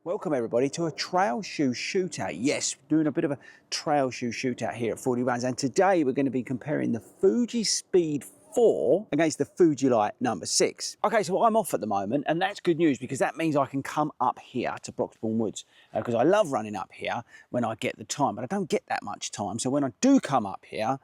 Welcome everybody to a trail shoe shootout. Yes, doing a bit of a trail shoe shootout here at 40 Runs, and today we're going to be comparing the Fuji Speed 4 against the Fuji Lite number 6. Okay, so I'm off at the moment, and that's good news because that means I can come up here to Broxbourne Woods because I love running up here when I get the time, but I don't get that much time. So when I do come up here,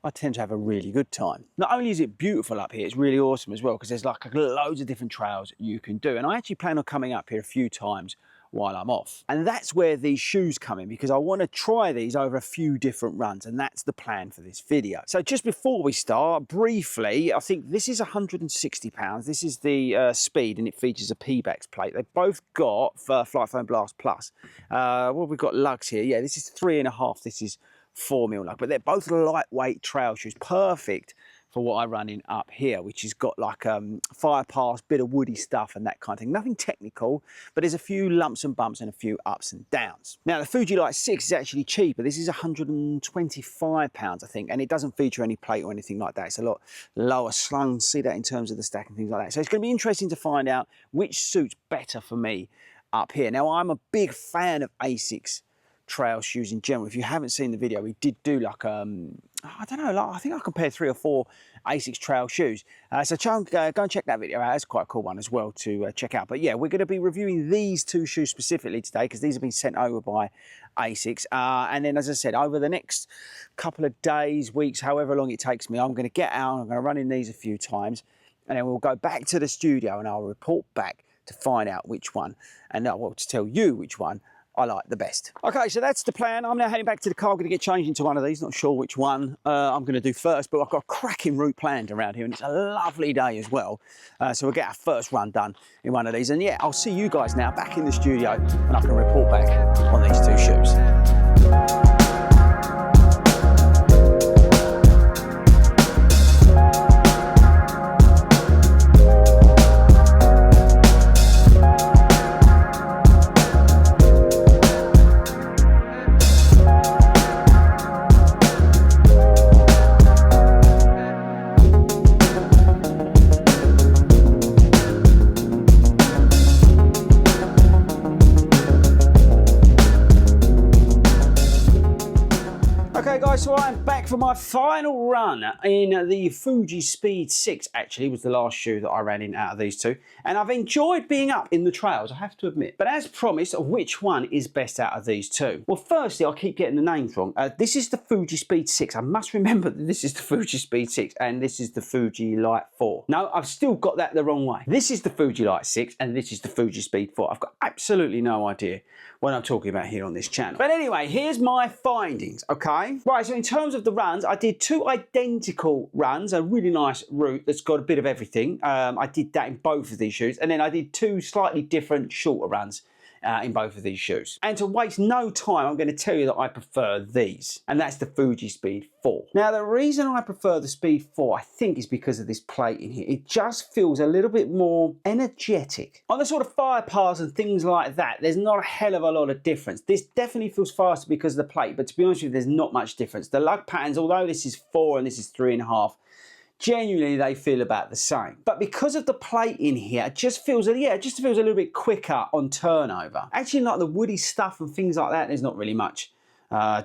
I tend to have a really good time. Not only is it beautiful up here, it's really awesome as well because there's like loads of different trails you can do. And I actually plan on coming up here a few times while I'm off. And that's where these shoes come in because I want to try these over a few different runs, and that's the plan for this video. So just before we start, briefly, I think this is £160. This is the Speed, and it features a P-Bax plate. They've both got Flight Foam Blast Plus. Well, we've got lugs here. Yeah, this is 3.5. This is 4mm lug, but they're both lightweight trail shoes, perfect for what I run in up here, which has got like fire pass, bit of woody stuff and that kind of thing. Nothing technical, but there's a few lumps and bumps and a few ups and downs. Now the Fuji Lite 6 is actually cheaper. This is £125, I think, and it doesn't feature any plate or anything like that. It's a lot lower slung, see that in terms of the stack and things like that. So it's going to be interesting to find out which suits better for me up here. Now I'm a big fan of ASICS trail shoes in general. If you haven't seen the video, we did do like I don't know, like, I think I compared 3 or 4 ASICS trail shoes. So go and check that video out. It's quite a cool one as well to check out. But yeah, we're going to be reviewing these two shoes specifically today because these have been sent over by ASICS. And then, as I said, over the next couple of days, weeks, however long it takes me, I'm going to get out, I'm going to run in these a few times, and then we'll go back to the studio and I'll report back to find out which one, and well, to tell you which one I like the best. Okay, so that's the plan. I'm now heading back to the car. I'm going to get changed into one of these. Not sure which one I'm going to do first, but I've got a cracking route planned around here, and it's a lovely day as well. So we'll get our first run done in one of these. And yeah, I'll see you guys now back in the studio, and I can report back on these two shoes. Okay guys, so I'm back for my final run in the Fuji Speed 6. Actually, was the last shoe that I ran in out of these two, and I've enjoyed being up in the trails, I have to admit. But as promised, which one is best out of these two? Well, firstly, I keep getting the names wrong. This is the Fuji Speed 6. I must remember that this is the Fuji Speed 6 and this is the Fuji Lite 4. No, I've still got that the wrong way. This is the Fuji Lite 6 and this is the Fuji Speed 4. I've got absolutely no idea what I'm talking about here on this channel. But anyway, here's my findings, okay? Right, so in terms of the runs, I did 2 identical runs, a really nice route that's got a bit of everything. I did that in both of these shoes, and then I did 2 slightly different shorter runs in both of these shoes. And to waste no time, I'm going to tell you that I prefer these, and that's the Fuji Speed 4. Now, the reason I prefer the Speed 4, I think, is because of this plate in here. It just feels a little bit more energetic. On the sort of fire paths and things like that, there's not a hell of a lot of difference. This definitely feels faster because of the plate, but to be honest with you, there's not much difference. The lug patterns, although this is 4 and this is 3.5, genuinely they feel about the same, but because of the plate in here, it just feels a little bit quicker on turnover. Actually, like the woody stuff and things like that, there's not really much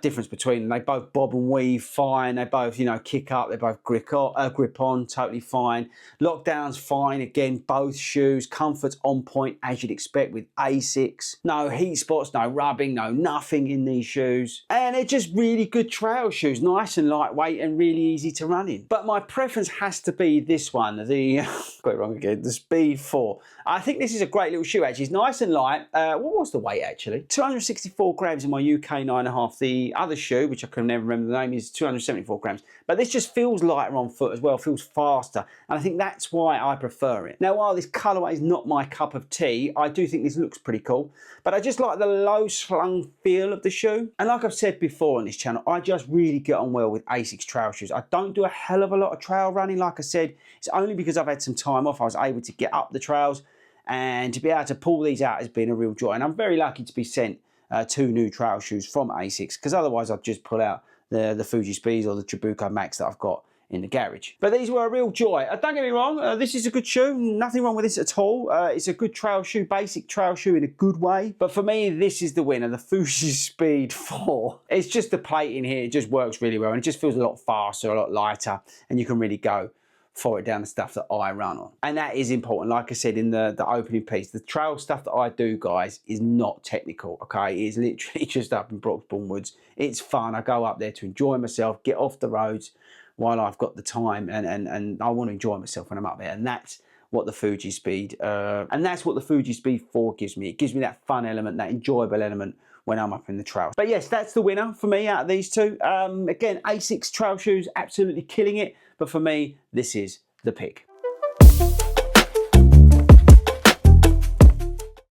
difference between them. They both bob and weave fine. They both, you know, kick up. They both grip on, totally fine. Lockdown's fine. Again, both shoes. Comfort's on point as you'd expect with ASICS. No heat spots, no rubbing, no nothing in these shoes. And they're just really good trail shoes. Nice and lightweight and really easy to run in. But my preference has to be this one, the, got it wrong again, the Speed 4. I think this is a great little shoe actually. It's nice and light. What was the weight actually? 264 grams in my UK 9.5. The other shoe, which I can never remember the name, is 274 grams. But this just feels lighter on foot as well, feels faster. And I think that's why I prefer it. Now, while this colourway is not my cup of tea, I do think this looks pretty cool. But I just like the low slung feel of the shoe. And like I've said before on this channel, I just really get on well with ASICS trail shoes. I don't do a hell of a lot of trail running, like I said. It's only because I've had some time off I was able to get up the trails. And to be able to pull these out has been a real joy. And I'm very lucky to be sent 2 new trail shoes from ASICS, because otherwise I'd just pull out the Fuji Speeds or the Trabuco Max that I've got in the garage. But these were a real joy. Don't get me wrong, this is a good shoe. Nothing wrong with this at all. It's a good trail shoe, basic trail shoe in a good way. But for me, this is the winner, the Fuji Speed 4. It's just the plate in here. It just works really well. And it just feels a lot faster, a lot lighter. And you can really go for it down the stuff that I run on. And that is important. Like I said in the opening piece, the trail stuff that I do, guys, is not technical, okay? It is literally just up in Broxbourne Woods. It's fun. I go up there to enjoy myself, get off the roads while I've got the time, and I want to enjoy myself when I'm up there. And that's what the Fuji Speed, and that's what the Fuji Speed 4 gives me. It gives me that fun element, that enjoyable element when I'm up in the trail. But yes, that's the winner for me out of these two. Again, ASICS trail shoes, absolutely killing it. But for me, this is the pick.